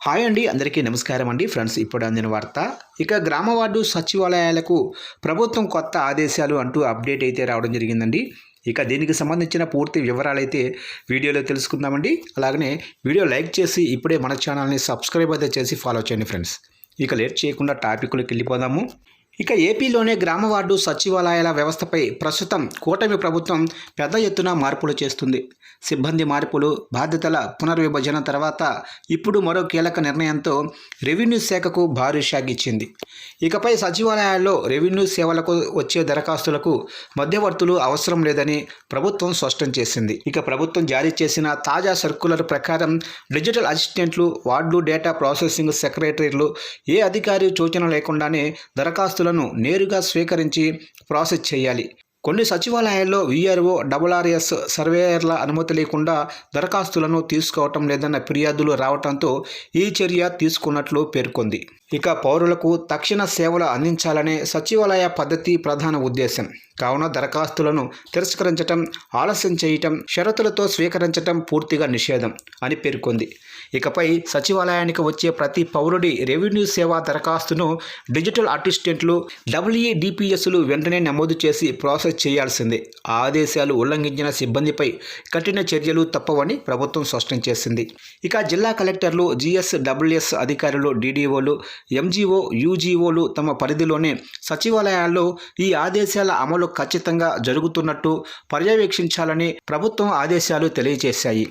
Hi అండి, అందరికీ నమస్కారం అండి. ఫ్రెండ్స్, ఇప్పుడు అందిన వార్త. ఇక గ్రామ వార్డు సచివాలయాలకు ప్రభుత్వం కొత్త ఆదేశాలు అంటూ అప్డేట్ అయితే రావడం జరిగిందండి. ఇక దీనికి సంబంధించిన పూర్తి వివరాలైతే వీడియోలో తెలుసుకుందామండి. అలాగనే వీడియో లైక్ చేసి ఇప్పుడే మన ఛానల్ని సబ్స్క్రైబ్ అయితే చేసి ఫాలో చేయండి ఫ్రెండ్స్. ఇక లేట్ చేయకుండా టాపిక్లోకి వెళ్ళిపోదాము. ఇక ఏపీలోనే గ్రామ వార్డు సచివాలయాల వ్యవస్థపై ప్రస్తుతం కూటమి ప్రభుత్వం పెద్ద ఎత్తున మార్పులు చేస్తుంది. సిబ్బంది మార్పులు, బాధ్యతల పునర్విభజన తర్వాత ఇప్పుడు మరో కీలక నిర్ణయంతో రెవెన్యూ శాఖకు భారీ షాక్ ఇచ్చింది. ఇకపై సచివాలయాల్లో రెవెన్యూ సేవలకు వచ్చే దరఖాస్తులకు మధ్యవర్తులు అవసరం లేదని ప్రభుత్వం స్పష్టం చేసింది. ఇక ప్రభుత్వం జారీ చేసిన తాజా సర్క్యులర్ ప్రకారం డిజిటల్ అసిస్టెంట్లు, వార్డు డేటా ప్రాసెసింగ్ సెక్రటరీలు ఏ అధికారి సూచన లేకుండానే దరఖాస్తులను నేరుగా స్వీకరించి ప్రాసెస్ చేయాలి. కొన్ని సచివాలయాల్లో వీఆర్ఓ, RRS సర్వేయర్ల అనుమతి లేకుండా దరఖాస్తులను తీసుకోవటం లేదన్న ఫిర్యాదులు రావడంతో ఈ చర్య తీసుకున్నట్లు పేర్కొంది. ఇక పౌరులకు తక్షణ సేవలు అందించాలనే సచివాలయ పద్ధతి ప్రధాన ఉద్దేశం. కావున దరఖాస్తులను తిరస్కరించటం, ఆలస్యం చేయటం, షరతులతో స్వీకరించటం పూర్తిగా నిషేధం అని పేర్కొంది. ఇకపై సచివాలయానికి వచ్చే ప్రతి పౌరుడి రెవెన్యూ సేవా దరఖాస్తును డిజిటల్ అసిస్టెంట్లు, WEDPSలు వెంటనే నమోదు చేసి ప్రాసెస్ చేయాల్సిందే. ఆ ఆదేశాలు ఉల్లంఘించిన సిబ్బందిపై కఠిన చర్యలు తప్పవని ప్రభుత్వం స్పష్టం చేసింది. ఇక జిల్లా కలెక్టర్లు, GSWS అధికారులు, DDOలు, MGO, UGOలు తమ పరిధిలోనే సచివాలయాల్లో ఈ ఆదేశాల అమలు ఖచ్చితంగా జరుగుతున్నట్టు పర్యవేక్షించాలని ప్రభుత్వం ఆదేశాలు తెలియజేశాయి.